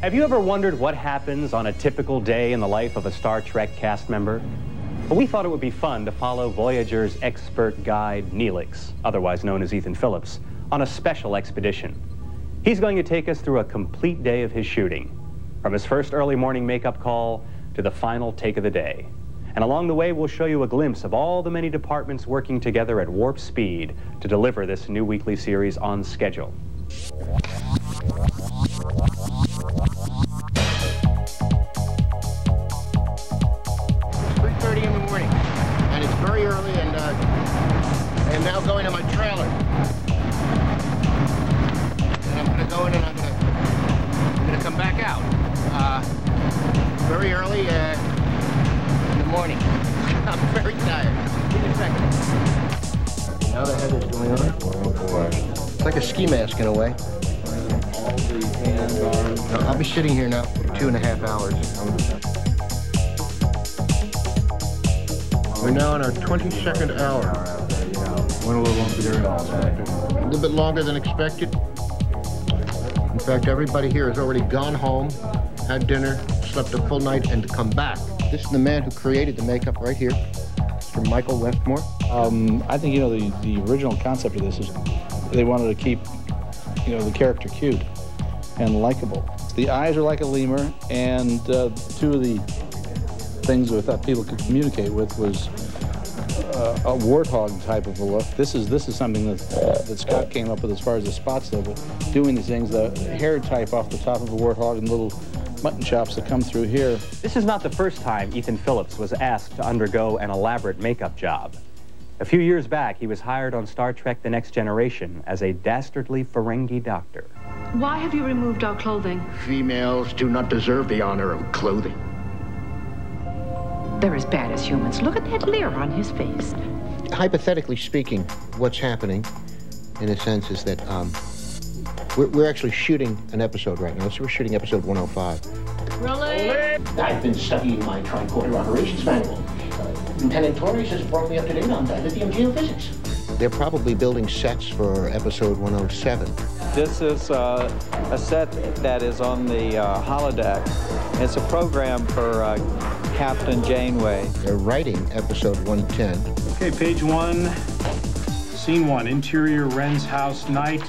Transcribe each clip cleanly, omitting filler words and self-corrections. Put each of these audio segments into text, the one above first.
Have you ever wondered what happens on a typical day in the life of a Star Trek cast member? Well, we thought it would be fun to follow Voyager's expert guide, Neelix, otherwise known as Ethan Phillips, on a special expedition. He's going to take us through a complete day of his shooting, from his first early morning makeup call to the final take of the day. And along the way, we'll show you a glimpse of all the many departments working together at warp speed to deliver this new weekly series on schedule. 3:30 in the morning, and it's very early, and I am now going to my trailer. And I'm going to go in and I'm going to come back out. Very early in the morning. I'm very tired. Give me a second. Now the head is going on. It's like a ski mask in a way. I'll be sitting here now for 2.5 hours. We're now in our 22nd hour. Went a little longer. A little bit longer than expected. In fact, everybody here has already gone home, had dinner, slept a full night, and come back. This is the man who created the makeup right here, Mr. Michael Westmore. I think, the original concept of this is they wanted to keep, the character cute and likable. The eyes are like a lemur, and two of the things we thought people could communicate with was a warthog type of a look. This is something that Scott came up with as far as the spots though, but doing these things, the hair type off the top of a warthog and little mutton chops that come through here. This is not the first time Ethan Phillips was asked to undergo an elaborate makeup job. A few years back, he was hired on Star Trek The Next Generation as a dastardly Ferengi doctor. Why have you removed our clothing? Females do not deserve the honor of clothing. They're as bad as humans. Look at that leer on his face. Hypothetically speaking, what's happening, in a sense, is that we're actually shooting an episode right now. So we're shooting episode 105. Really? I've been studying my tricorder operations manual. Lieutenant Torres has brought me up to date on lithium geophysics. They're probably building sets for episode 107. This is a set that is on the holodeck. It's a program for Captain Janeway. They're writing episode 110. Okay, page 1, scene 1, interior Wren's house, night.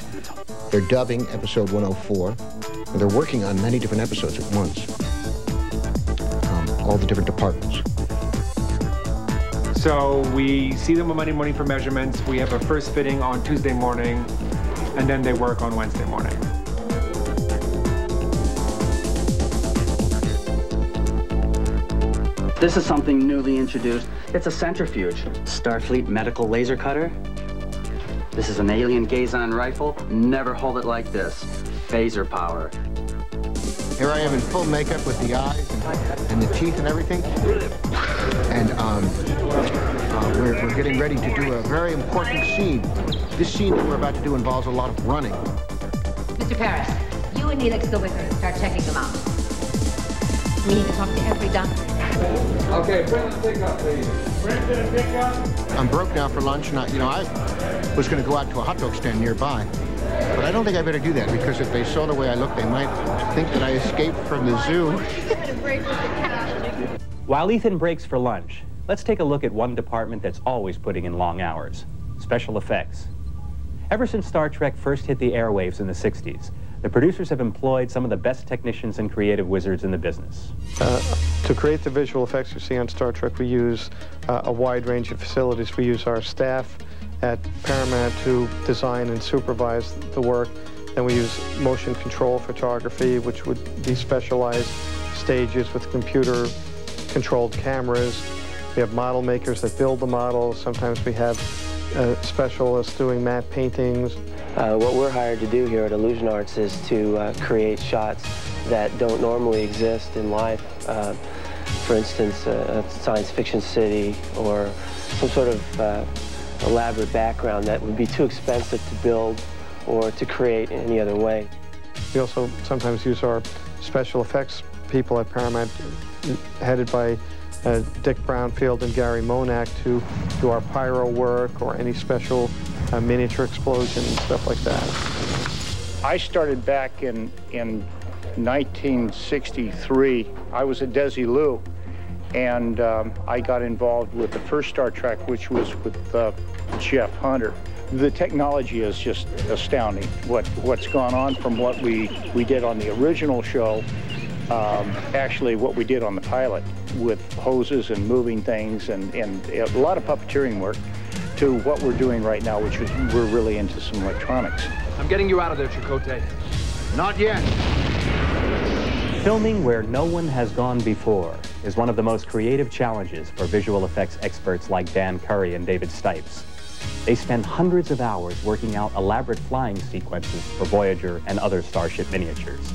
They're dubbing episode 104, and they're working on many different episodes at once. All the different departments. So we see them on Monday morning for measurements. We have a first fitting on Tuesday morning, and then they work on Wednesday morning. This is something newly introduced. It's a centrifuge. Starfleet medical laser cutter. This is an alien Gazon rifle. Never hold it like this. Phaser power. Here I am in full makeup with the eyes and the teeth and everything. And we're getting ready to do a very important scene. This scene that we're about to do involves a lot of running. Mr. Paris, you and Neelix go with her and start checking them out. We need to talk to every doctor. Okay, bring the pickup, please. Bring the pickup. I'm broke now for lunch, and I was going to go out to a hot dog stand nearby. But I don't think I better do that, because if they saw the way I look, they might think that I escaped from the zoo. While Ethan breaks for lunch, let's take a look at one department that's always putting in long hours: special effects. Ever since Star Trek first hit the airwaves in the 60s, the producers have employed some of the best technicians and creative wizards in the business. To create the visual effects you see on Star Trek, we use a wide range of facilities. We use our staff at Paramount to design and supervise the work. Then we use motion control photography, which would be specialized stages with computer-controlled cameras. We have model makers that build the models. Sometimes we have specialists doing matte paintings. What we're hired to do here at Illusion Arts is to create shots that don't normally exist in life. For instance, a science fiction city or some sort of elaborate background that would be too expensive to build or to create in any other way. We also sometimes use our special effects people at Paramount, headed by Dick Brownfield and Gary Monak, to do our pyro work or any special miniature explosions, stuff like that. I started back in 1963, I was at Desilu, and I got involved with the first Star Trek, which was with Jeff Hunter. The technology is just astounding. What's gone on from what we did on the original show, actually what we did on the pilot with hoses and moving things and a lot of puppeteering work, to what we're doing right now, which is we're really into some electronics. I'm getting you out of there, Chakotay. Not yet. Filming where no one has gone before is one of the most creative challenges for visual effects experts like Dan Curry and David Stipes. They spend hundreds of hours working out elaborate flying sequences for Voyager and other Starship miniatures.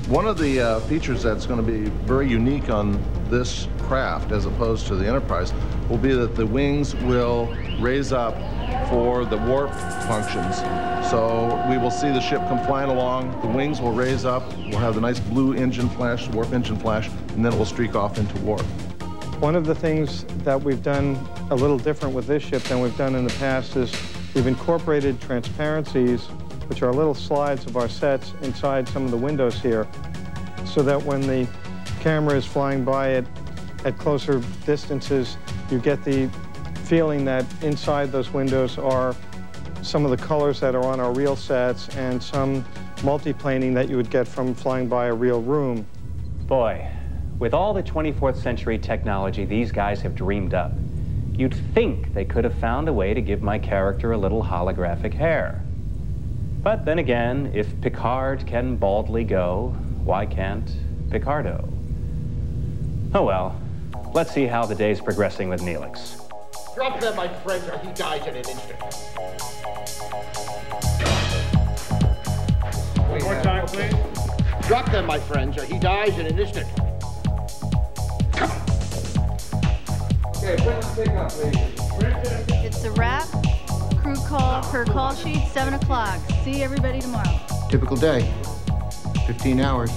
One of the features that's going to be very unique on this craft as opposed to the Enterprise will be that the wings will raise up for the warp functions. So we will see the ship come flying along, the wings will raise up, we'll have the nice blue engine flash, warp engine flash, and then it will streak off into warp. One of the things that we've done a little different with this ship than we've done in the past is we've incorporated transparencies, which are little slides of our sets inside some of the windows here, so that when the camera is flying by it at closer distances, you get the feeling that inside those windows are some of the colors that are on our real sets and some multiplaning that you would get from flying by a real room. Boy, with all the 24th century technology these guys have dreamed up, you'd think they could have found a way to give my character a little holographic hair. But then again, if Picard can baldly go, why can't Picardo? Oh well, let's see how the day's progressing with Neelix. Drop them, my friends, or he dies in an instant. One more time, please. Drop them, my friends, or he dies in an instant. Okay, Brendan, pick up, please. It's a wrap. Crew call per call sheet, 7 o'clock. See everybody tomorrow. Typical day. 15 hours.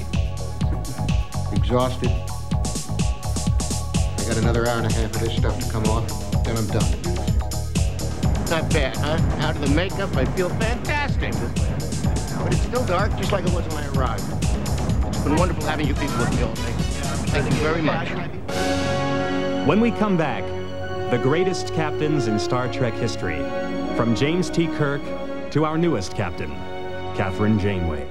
Exhausted. I got another hour and a half of this stuff to come off, then I'm done. Not bad, huh? Out of the makeup, I feel fantastic. But it's still dark, just like it was when I arrived. It's been wonderful having you people with me all day. Thank you very much. When we come back, the greatest captains in Star Trek history, from James T. Kirk to our newest captain, Catherine Janeway.